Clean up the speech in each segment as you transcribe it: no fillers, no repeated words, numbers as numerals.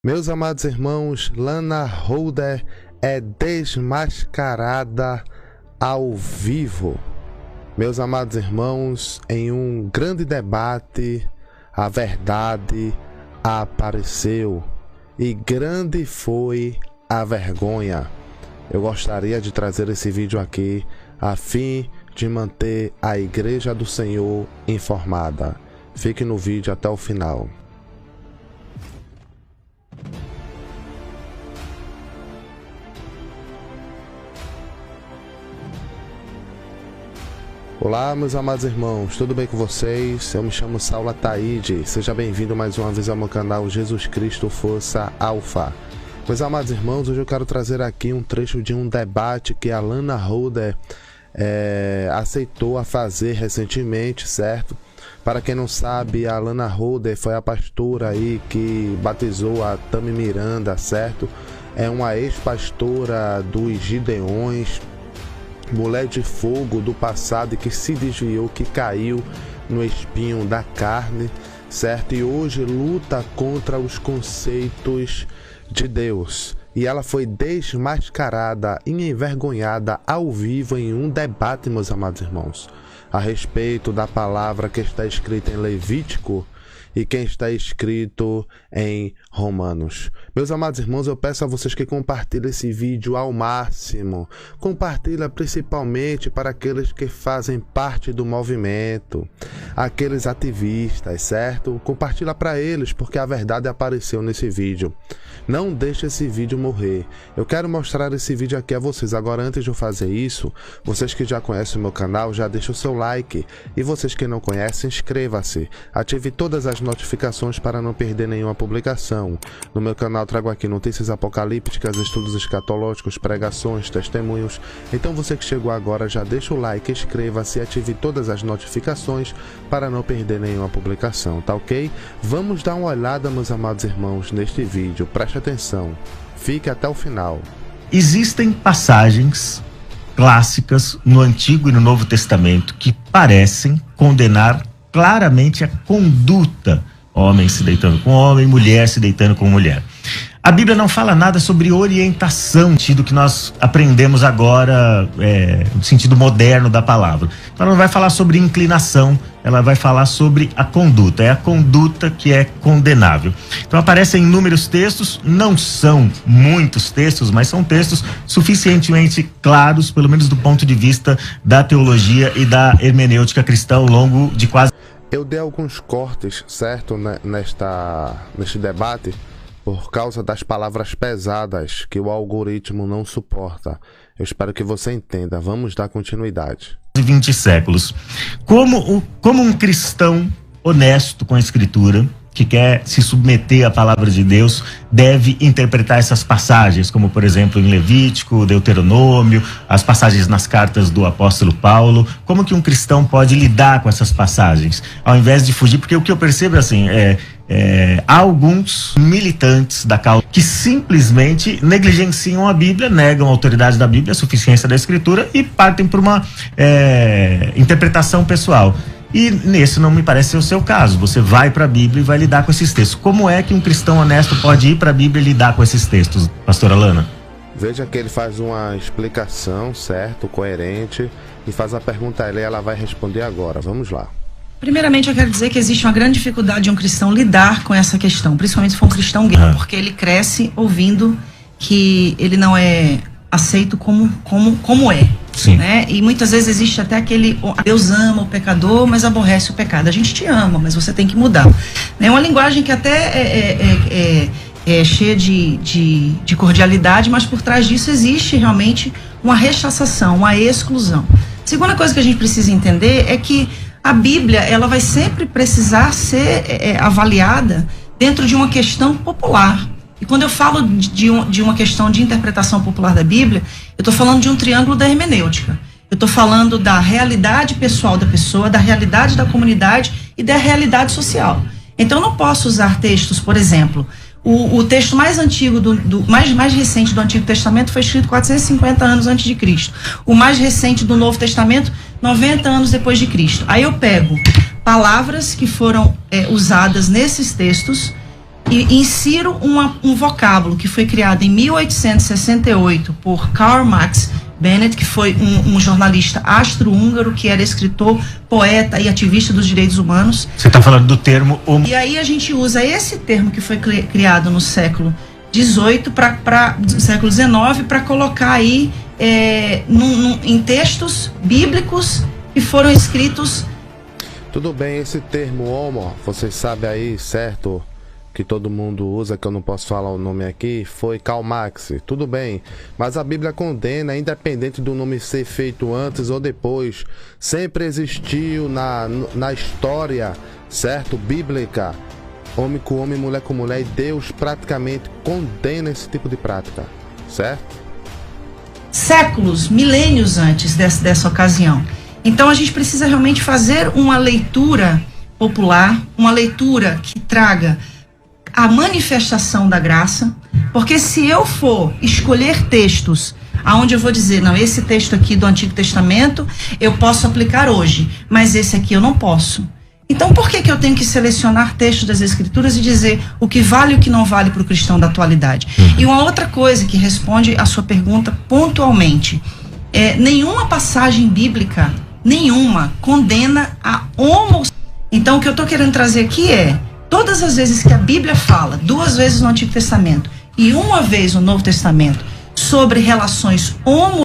Meus amados irmãos, Lana Holder é desmascarada ao vivo. Meus amados irmãos, em um grande debate, a verdade apareceu e grande foi a vergonha. Eu gostaria de trazer esse vídeo aqui a fim de manter a Igreja do Senhor informada. Fique no vídeo até o final. Olá, meus amados irmãos, tudo bem com vocês? Eu me chamo Saulo Ataíde, seja bem-vindo mais uma vez ao meu canal Jesus Cristo Força Alfa. Meus amados irmãos, hoje eu quero trazer aqui um trecho de um debate que a Lana Holder aceitou a fazer recentemente, certo? Para quem não sabe, a Lana Holder foi a pastora aí que batizou a Tami Miranda, certo? É uma ex-pastora dos Gideões, mulher de fogo do passado que se desviou, que caiu no espinho da carne, certo? E hoje luta contra os conceitos de Deus. E ela foi desmascarada e envergonhada ao vivo em um debate, meus amados irmãos, a respeito da palavra que está escrita em Levítico e quem está escrito em Romanos. Meus amados irmãos, eu peço a vocês que compartilhem esse vídeo ao máximo. Compartilha principalmente para aqueles que fazem parte do movimento, aqueles ativistas, certo? Compartilha para eles, porque a verdade apareceu nesse vídeo. Não deixe esse vídeo morrer. Eu quero mostrar esse vídeo aqui a vocês. Agora, antes de eu fazer isso, vocês que já conhecem o meu canal, já deixa o seu like. E vocês que não conhecem, inscreva-se. Ative todas as notificações para não perder nenhuma publicação. No meu canal trago aqui notícias apocalípticas, estudos escatológicos, pregações, testemunhos. Então você que chegou agora, já deixa o like, inscreva-se e ative todas as notificações para não perder nenhuma publicação, tá ok? Vamos dar uma olhada, meus amados irmãos, neste vídeo. Preste atenção, fique até o final. Existem passagens clássicas no Antigo e no Novo Testamento que parecem condenar claramente a conduta, homem se deitando com homem, mulher se deitando com mulher. A Bíblia não fala nada sobre orientação, no sentido que nós aprendemos agora, no sentido moderno da palavra. Ela não vai falar sobre inclinação, ela vai falar sobre a conduta. É a conduta que é condenável. Então aparecem inúmeros textos, não são muitos textos, mas são textos suficientemente claros, pelo menos do ponto de vista da teologia e da hermenêutica cristã ao longo de quase... Eu dei alguns cortes, certo, neste debate, por causa das palavras pesadas que o algoritmo não suporta. Eu espero que você entenda. Vamos dar continuidade. 20 séculos. Como um cristão honesto com a Escritura, que quer se submeter à palavra de Deus, deve interpretar essas passagens, como por exemplo em Levítico, Deuteronômio, as passagens nas cartas do apóstolo Paulo. Como que um cristão pode lidar com essas passagens, ao invés de fugir? Porque o que eu percebo assim, há alguns militantes da causa que simplesmente negligenciam a Bíblia, negam a autoridade da Bíblia, a suficiência da Escritura e partem por uma interpretação pessoal. E nesse não me parece ser o seu caso. Você vai para a Bíblia e vai lidar com esses textos. Como é que um cristão honesto pode ir para a Bíblia e lidar com esses textos, pastora Lana? Veja que ele faz uma explicação, certo, coerente, e faz a pergunta a ela e ela vai responder agora. Vamos lá. Primeiramente, eu quero dizer que existe uma grande dificuldade de um cristão lidar com essa questão, principalmente se for um cristão gay, porque ele cresce ouvindo que ele não é aceito como é. Sim. Né? E muitas vezes existe até aquele Deus ama o pecador, mas aborrece o pecado. A gente te ama, mas você tem que mudar. É uma linguagem que até é cheia de cordialidade, mas por trás disso existe realmente uma rechaçação, uma exclusão. A segunda coisa que a gente precisa entender é que a Bíblia, ela vai sempre precisar ser avaliada dentro de uma questão popular. E quando eu falo de uma questão de interpretação popular da Bíblia, eu estou falando de um triângulo da hermenêutica. Eu estou falando da realidade pessoal da pessoa, da realidade da comunidade e da realidade social. Então eu não posso usar textos, por exemplo, o texto mais antigo, mais recente do Antigo Testamento foi escrito 450 anos antes de Cristo. O mais recente do Novo Testamento, 90 anos depois de Cristo. Aí eu pego palavras que foram usadas nesses textos e insiro um vocábulo que foi criado em 1868 por Karl Marx Bennett, que foi um jornalista astro-húngaro, que era escritor, poeta e ativista dos direitos humanos. Você está falando do termo homo... E aí a gente usa esse termo que foi criado no século XVIII século XIX para colocar aí em textos bíblicos que foram escritos. Tudo bem, esse termo homo, vocês sabem aí, certo? Que todo mundo usa, que eu não posso falar o nome aqui, foi Karl Marx, tudo bem, mas a Bíblia condena, independente do nome ser feito antes ou depois, sempre existiu na história, certo, bíblica, homem com homem, mulher com mulher, e Deus praticamente condena esse tipo de prática, certo? Séculos, milênios antes dessa ocasião. Então a gente precisa realmente fazer uma leitura popular, uma leitura que traga a manifestação da graça, porque se eu for escolher textos aonde eu vou dizer, não, esse texto aqui do Antigo Testamento eu posso aplicar hoje, mas esse aqui eu não posso. Então por que eu tenho que selecionar textos das Escrituras e dizer o que vale e o que não vale para o cristão da atualidade? E uma outra coisa que responde a sua pergunta pontualmente, nenhuma passagem bíblica, nenhuma, condena a homossexualidade. Então o que eu estou querendo trazer aqui todas as vezes que a Bíblia fala, 2 vezes no Antigo Testamento e 1 vez no Novo Testamento, sobre relações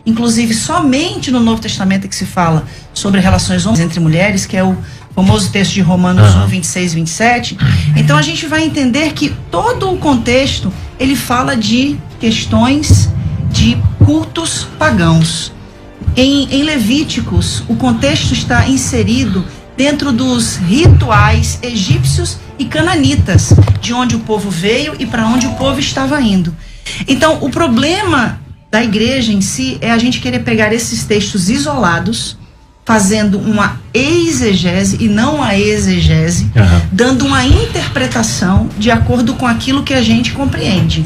inclusive somente no Novo Testamento é que se fala sobre relações entre mulheres, que é o famoso texto de Romanos 1, 26 e 27. Então a gente vai entender que todo o contexto, ele fala de questões de cultos pagãos. Em Levíticos, o contexto está inserido dentro dos rituais egípcios e cananitas, de onde o povo veio e para onde o povo estava indo. Então, o problema da igreja em si é a gente querer pegar esses textos isolados, fazendo uma exegese e não a exegese, dando uma interpretação de acordo com aquilo que a gente compreende.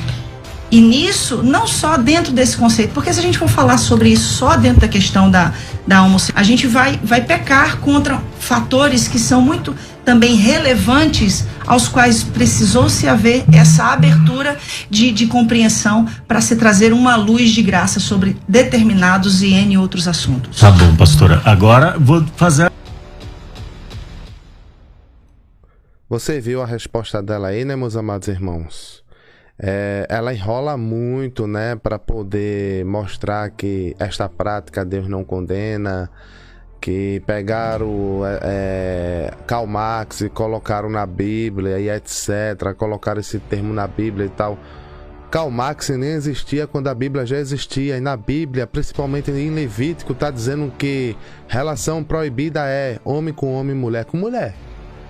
E nisso, não só dentro desse conceito, porque se a gente for falar sobre isso só dentro da questão da homossexualidade, a gente vai pecar contra fatores que são muito também relevantes, aos quais precisou-se haver essa abertura de compreensão para se trazer uma luz de graça sobre determinados e N outros assuntos. Tá bom, pastora. Agora vou fazer... Você viu a resposta dela aí, né, meus amados irmãos? Ela enrola muito, né, para poder mostrar que esta prática Deus não condena, que pegaram Karl Marx e colocaram na Bíblia e etc, colocaram esse termo na Bíblia e tal. Karl Marx nem existia quando a Bíblia já existia, e na Bíblia, principalmente em Levítico, está dizendo que relação proibida é homem com homem, mulher com mulher.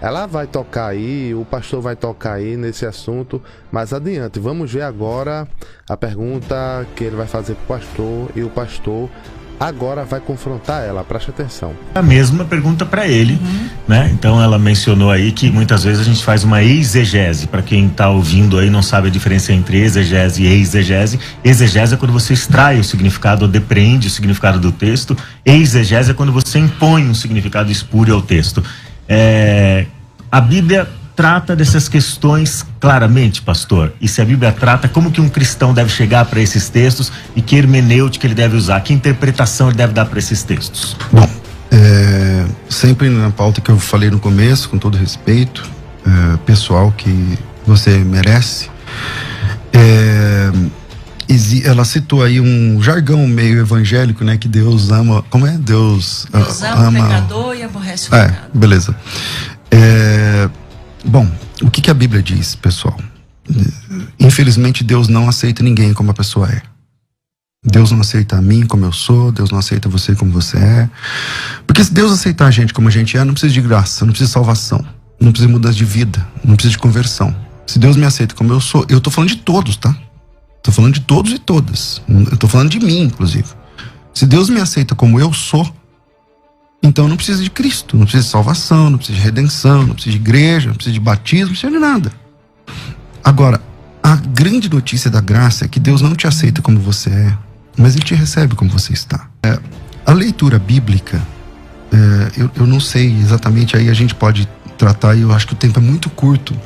Ela vai tocar aí, o pastor vai tocar aí nesse assunto mais adiante. Vamos ver agora a pergunta que ele vai fazer para o pastor, e o pastor agora vai confrontar ela, preste atenção. A mesma pergunta para ele, né? Então ela mencionou aí que muitas vezes a gente faz uma exegese. Para quem está ouvindo aí não sabe a diferença entre exegese e exegese. Exegese é quando você extrai o significado ou depreende o significado do texto. Exegese é quando você impõe um significado espúrio ao texto. A Bíblia trata dessas questões claramente, pastor? E se a Bíblia trata, como que um cristão deve chegar para esses textos e que hermenêutica ele deve usar? Que interpretação ele deve dar para esses textos? Bom, sempre na pauta que eu falei no começo, com todo respeito pessoal que você merece, ela citou aí um jargão meio evangélico, né? Que Deus ama... Como é? Deus ama o pecador e aborrece o pecado. Beleza. Bom, o que a Bíblia diz, pessoal? Infelizmente, Deus não aceita ninguém como a pessoa é. Deus não aceita a mim como eu sou, Deus não aceita você como você é. Porque se Deus aceitar a gente como a gente é, não precisa de graça, não precisa de salvação, não precisa de mudança de vida, não precisa de conversão. Se Deus me aceita como eu sou, eu tô falando de todos, tá? Tô falando de todos e todas. Eu tô falando de mim, inclusive. Se Deus me aceita como eu sou, então não precisa de Cristo, não precisa de salvação, não precisa de redenção, não precisa de igreja, não precisa de batismo, não precisa de nada. Agora, a grande notícia da graça é que Deus não te aceita como você é, mas Ele te recebe como você está. A leitura bíblica, eu não sei exatamente, aí a gente pode tratar, e eu acho que o tempo é muito curto,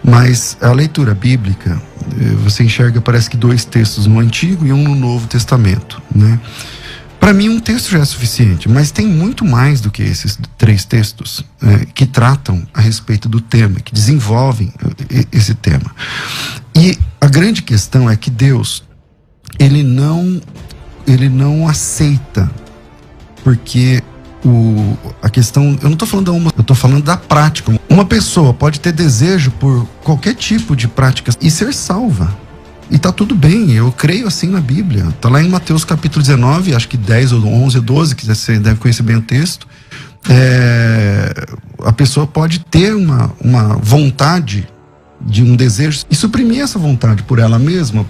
mas a leitura bíblica, você enxerga, parece que 2 textos no Antigo e um no Novo Testamento, né? Para mim, um texto já é suficiente, mas tem muito mais do que esses 3 textos que tratam a respeito do tema, que desenvolvem esse tema. E a grande questão é que Deus, ele não aceita, porque a questão, eu não estou falando eu estou falando da prática. Uma pessoa pode ter desejo por qualquer tipo de prática e ser salva. E tá tudo bem, eu creio assim na Bíblia. Tá lá em Mateus capítulo 19, acho que 10 ou 11 ou 12, que você deve conhecer bem o texto. A pessoa pode ter uma vontade, de um desejo, e suprimir essa vontade por ela mesma,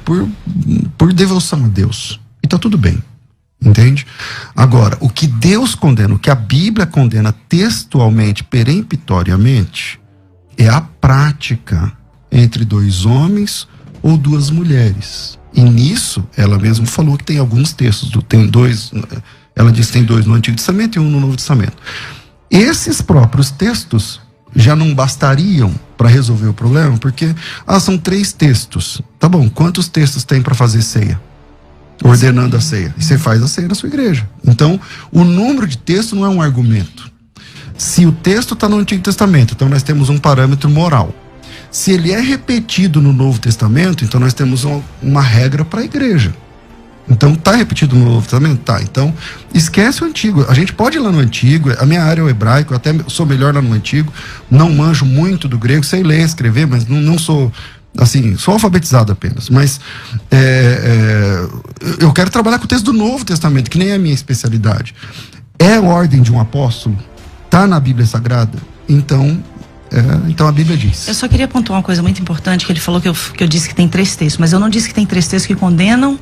por devoção a Deus. E tá tudo bem, entende? Agora, o que Deus condena, o que a Bíblia condena textualmente, peremptoriamente, é a prática entre 2 homens ou 2 mulheres. E nisso, ela mesma falou que tem alguns textos, tem 2, ela diz que tem 2 no Antigo Testamento e 1 no Novo Testamento. Esses próprios textos já não bastariam para resolver o problema, porque são 3 textos. Tá bom, quantos textos tem para fazer ceia? Ordenando a ceia. E você faz a ceia na sua igreja. Então, o número de textos não é um argumento. Se o texto está no Antigo Testamento, então nós temos um parâmetro moral. Se ele é repetido no Novo Testamento, então nós temos uma regra para a igreja. Então, está repetido no Novo Testamento? Tá. Então, esquece o Antigo. A gente pode ir lá no Antigo, a minha área é o hebraico, eu até sou melhor lá no Antigo, não manjo muito do grego, sei ler, escrever, mas não sou, assim, sou alfabetizado apenas. Mas eu quero trabalhar com o texto do Novo Testamento, que nem é a minha especialidade. É a ordem de um apóstolo? Está na Bíblia Sagrada? Então a Bíblia diz. Eu só queria pontuar uma coisa muito importante, que ele falou que eu disse que tem 3 textos, mas eu não disse que tem 3 textos que condenam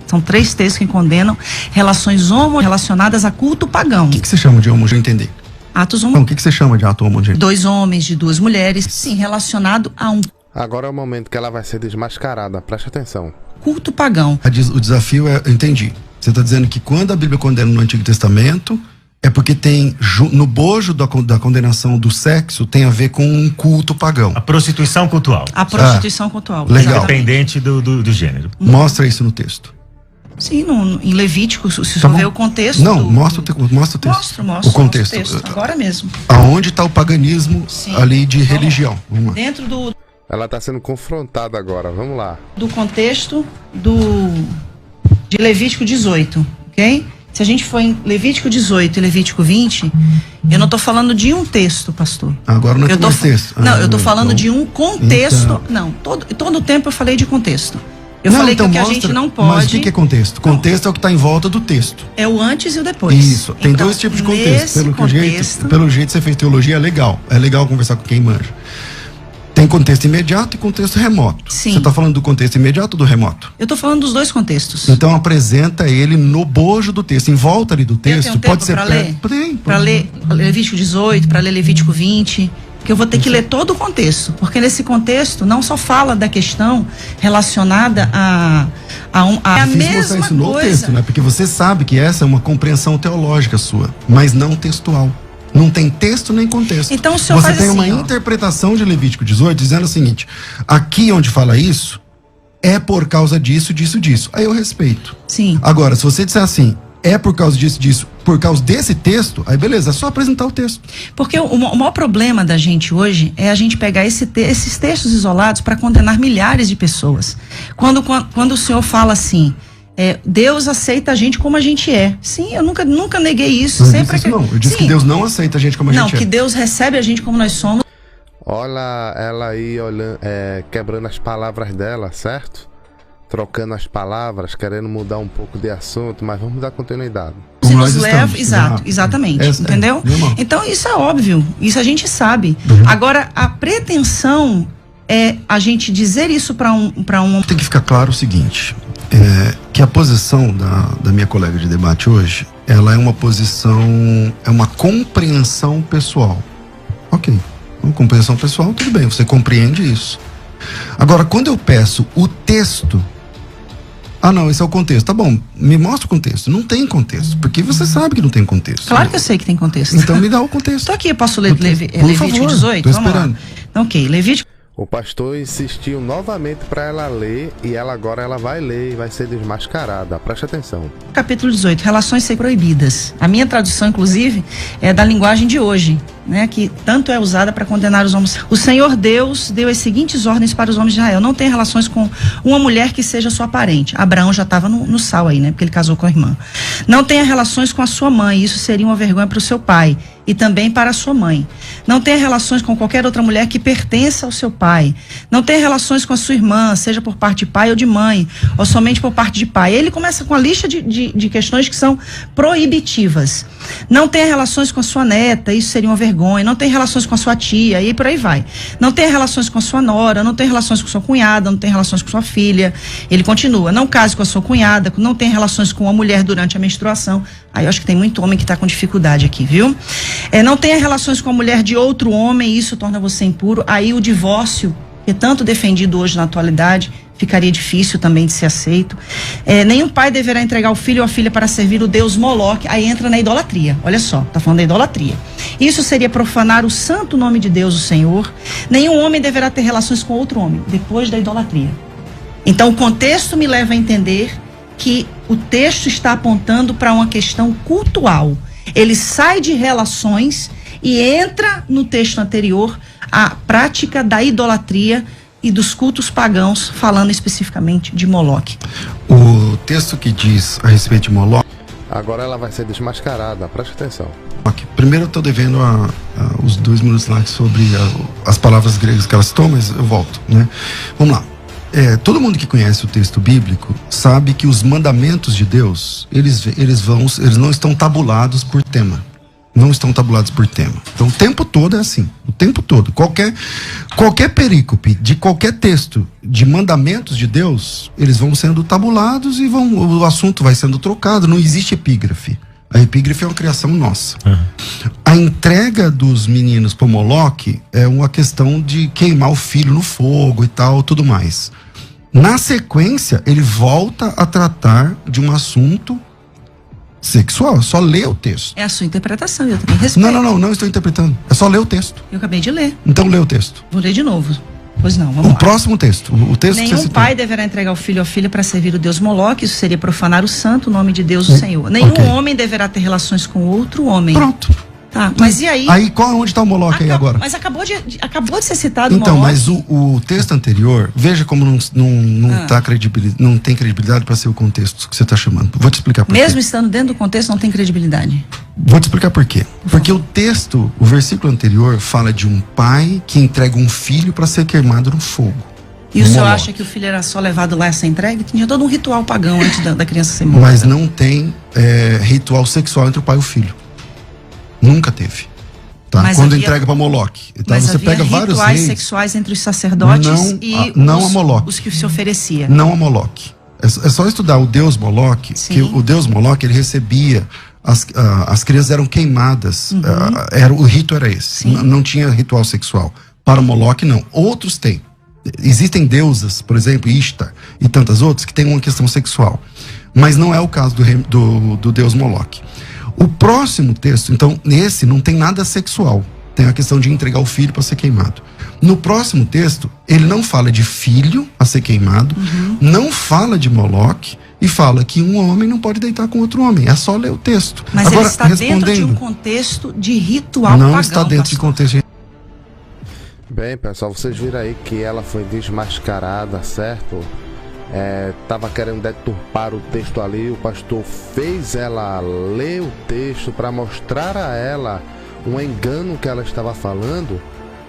são 3 textos que condenam relações relacionadas a culto pagão. O que você chama de homo? Deixa eu entender. Atos homo. O que você chama de ato homogêneo? 2 homens de 2 mulheres, sim, relacionado a um... Agora é o momento que ela vai ser desmascarada, preste atenção. Culto pagão. O desafio é, eu entendi, você está dizendo que quando a Bíblia condena no Antigo Testamento, é porque tem, no bojo da condenação do sexo, tem a ver com um culto pagão. A prostituição cultual. A prostituição cultual. Legal. Independente do gênero. Mostra isso no texto. Sim, em Levítico, se você ver o contexto... Não, mostra o texto. Mostro o contexto. Agora mesmo. Aonde está o paganismo ali de religião? Vamos lá. Dentro do... Ela está sendo confrontada agora, vamos lá. Do contexto de Levítico 18, ok? Se a gente for em Levítico 18 e Levítico 20, eu não estou falando de um texto, pastor. Agora não é texto. Não, eu estou falando de um contexto. Não, todo o tempo eu falei de contexto. Eu falei então que a gente não pode... Mas o que é contexto? Contexto é o que está em volta do texto. É o antes e o depois. Isso, tem então, 2 tipos de contexto. Pelo jeito você fez teologia, é legal. É legal conversar com quem manja. Tem contexto imediato e contexto remoto. Sim. Você está falando do contexto imediato ou do remoto? Eu estou falando dos 2 contextos. Então apresenta ele no bojo do texto, em volta ali do texto. Pode ser para ler? Para ler Levítico 18, para ler Levítico 20, que eu vou ter que ler todo o contexto, porque nesse contexto não só fala da questão relacionada a a mesma isso no coisa. Texto, né? Porque você sabe que essa é uma compreensão teológica sua, mas não textual. Não tem texto nem contexto. Então o senhor você faz tem assim, uma interpretação de Levítico 18 dizendo o seguinte: aqui onde fala isso é por causa disso, disso, disso. Aí eu respeito. Sim. Agora, se você disser assim, é por causa disso, disso, por causa desse texto, aí beleza, é só apresentar o texto. Porque o maior problema da gente hoje é a gente pegar esses textos isolados para condenar milhares de pessoas. Quando o senhor fala assim, Deus aceita a gente como a gente é. Sim, eu nunca neguei isso. Eu disse que Deus não aceita a gente como a gente é. Não, que Deus recebe a gente como nós somos. Olha ela aí olhando, quebrando as palavras dela, certo? Trocando as palavras, querendo mudar um pouco de assunto, mas vamos dar continuidade. Se nos leva, exatamente, entendeu? Então isso é óbvio, isso a gente sabe. Agora, a pretensão é a gente dizer isso para um... Tem que ficar claro o seguinte, que a posição da minha colega de debate hoje, ela é uma posição, é uma compreensão pessoal. Ok, uma compreensão pessoal, tudo bem, você compreende isso. Agora, quando eu peço o texto, Ah, não, esse é o contexto. Tá bom, me mostra o contexto. Não tem contexto, porque você sabe que não tem contexto. Claro que eu sei que tem contexto. Então me dá o contexto. Estou aqui, eu posso ler Por Levítico favor, 18? tô Vamos esperando. lá. Então, ok, Levítico. O pastor insistiu novamente para ela ler e agora ela vai ler e vai ser desmascarada. Preste atenção. Capítulo 18, relações sexuais proibidas. A minha tradução, inclusive, é da linguagem de hoje, né, que tanto é usada para condenar os homens. O Senhor Deus deu as seguintes ordens para os homens de Israel: não tenha relações com uma mulher que seja sua parente. Abraão já estava no sal aí, né, porque ele casou com a irmã. Não tenha relações com a sua mãe, isso seria uma vergonha para o seu pai e também para a sua mãe. Não tenha relações com qualquer outra mulher que pertença ao seu pai. Não tenha relações com a sua irmã, seja por parte de pai ou de mãe, ou somente por parte de pai. Ele começa com a lista de questões que são proibitivas. Não tenha relações com a sua neta, isso seria uma vergonha. Não tenha relações com a sua tia, e por aí vai. Não tenha relações com a sua nora, não tenha relações com sua cunhada, não tenha relações com sua filha. Ele continua: não case com a sua cunhada, não tenha relações com a mulher durante a menstruação. Aí eu acho que tem muito homem que está com dificuldade aqui, viu? Não tenha relações com a mulher de outro homem, isso torna você impuro. Aí o divórcio, que é tanto defendido hoje na atualidade, ficaria difícil também de ser aceito. Nenhum pai deverá entregar o filho ou a filha para servir o deus Moloque. Aí entra na idolatria. Olha só, tá falando da idolatria. Isso seria profanar o santo nome de Deus, o Senhor. Nenhum homem deverá ter relações com outro homem, depois da idolatria. Então o contexto me leva a entender que o texto está apontando para uma questão cultual. Ele sai de relações e entra no texto anterior a prática da idolatria e dos cultos pagãos, falando especificamente de Moloque. O texto que diz a respeito de Moloque. Agora ela vai ser desmascarada, preste atenção. Primeiro eu estou devendo os 2 minutos lá sobre as palavras gregas que elas citou, mas eu volto, né? Vamos lá. Todo mundo que conhece o texto bíblico sabe que os mandamentos de Deus, eles não estão tabulados por tema. Não estão tabulados por tema. Então o tempo todo é assim. O tempo todo. Qualquer perícope de qualquer texto de mandamentos de Deus, eles vão sendo tabulados e o assunto vai sendo trocado. Não existe epígrafe. A epígrafe é uma criação nossa. A entrega dos meninos para Moloque é uma questão de queimar o filho no fogo e tal, tudo mais. Na sequência, ele volta a tratar de um assunto sexual. É só ler o texto. É a sua interpretação, eu também respeito. Não estou interpretando. É só ler o texto. Eu acabei de ler. Então lê o texto. Vou ler de novo. Pois não, vamos lá. O próximo texto. O texto que você Nenhum citou. pai deverá entregar o filho ou a filha para servir o deus Moloque, isso seria profanar o santo nome de Deus, o Senhor. Nenhum homem deverá ter relações com outro homem. Pronto. Tá, mas e aí? Aí onde está o Moloque aí agora? Mas acabou de ser citado o Então, Moloque. mas o texto anterior, veja como não tem credibilidade para ser o contexto que você está chamando. Vou te explicar por quê. Mesmo estando dentro do contexto, não tem credibilidade. Vou te explicar por quê. Porque o texto, o versículo anterior, fala de um pai que entrega um filho para ser queimado no fogo. E o senhor acha que o filho era só levado lá a ser entregue? Tinha todo um ritual pagão antes da criança ser morta. Mas não tem ritual sexual entre o pai e o filho. Nunca teve. Tá? Mas quando havia, entrega para Moloque. Então mas você havia pega vários rituais reis, sexuais entre os sacerdotes os que se oferecia. Não a Moloque. É só estudar o deus Moloque, que o deus Moloque, ele recebia, as crianças eram queimadas, o rito era esse. Não tinha ritual sexual. Para Moloque, não. Outros têm. Existem deusas, por exemplo, Ishtar e tantas outras, que têm uma questão sexual. Mas não é o caso do deus Moloque. O próximo texto, então, nesse não tem nada sexual. Tem a questão de entregar o filho para ser queimado. No próximo texto, ele não fala de filho a ser queimado, não fala de Moloque e fala que um homem não pode deitar com outro homem. É só ler o texto. Mas agora, ele está dentro de um contexto de ritual pagão. Não está dentro de contexto de... Bem, pessoal, vocês viram aí que ela foi desmascarada, certo? Tava querendo deturpar o texto ali, o pastor fez ela ler o texto para mostrar a ela um engano que ela estava falando,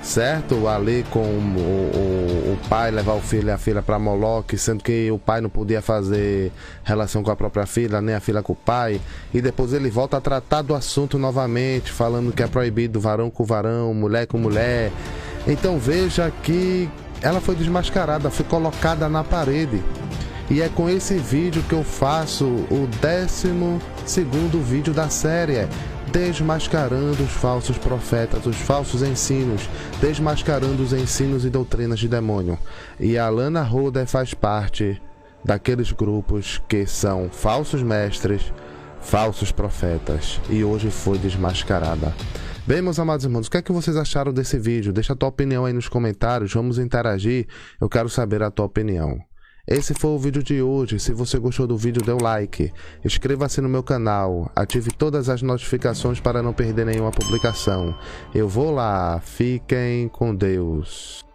certo? Ali com o pai levar o filho e a filha para Moloque, sendo que o pai não podia fazer relação com a própria filha, nem a filha com o pai, e depois ele volta a tratar do assunto novamente, falando que é proibido varão com varão, mulher com mulher. Então veja que ela foi desmascarada, foi colocada na parede. E é com esse vídeo que eu faço o 12º vídeo da série, desmascarando os falsos profetas, os falsos ensinos, desmascarando os ensinos e doutrinas de demônio. E a Alana Roder faz parte daqueles grupos que são falsos mestres, falsos profetas, e hoje foi desmascarada. Bem, meus amados irmãos, o que é que vocês acharam desse vídeo? Deixa a tua opinião aí nos comentários, vamos interagir, eu quero saber a tua opinião. Esse foi o vídeo de hoje. Se você gostou do vídeo, dê um like, inscreva-se no meu canal, ative todas as notificações para não perder nenhuma publicação. Eu vou lá, fiquem com Deus.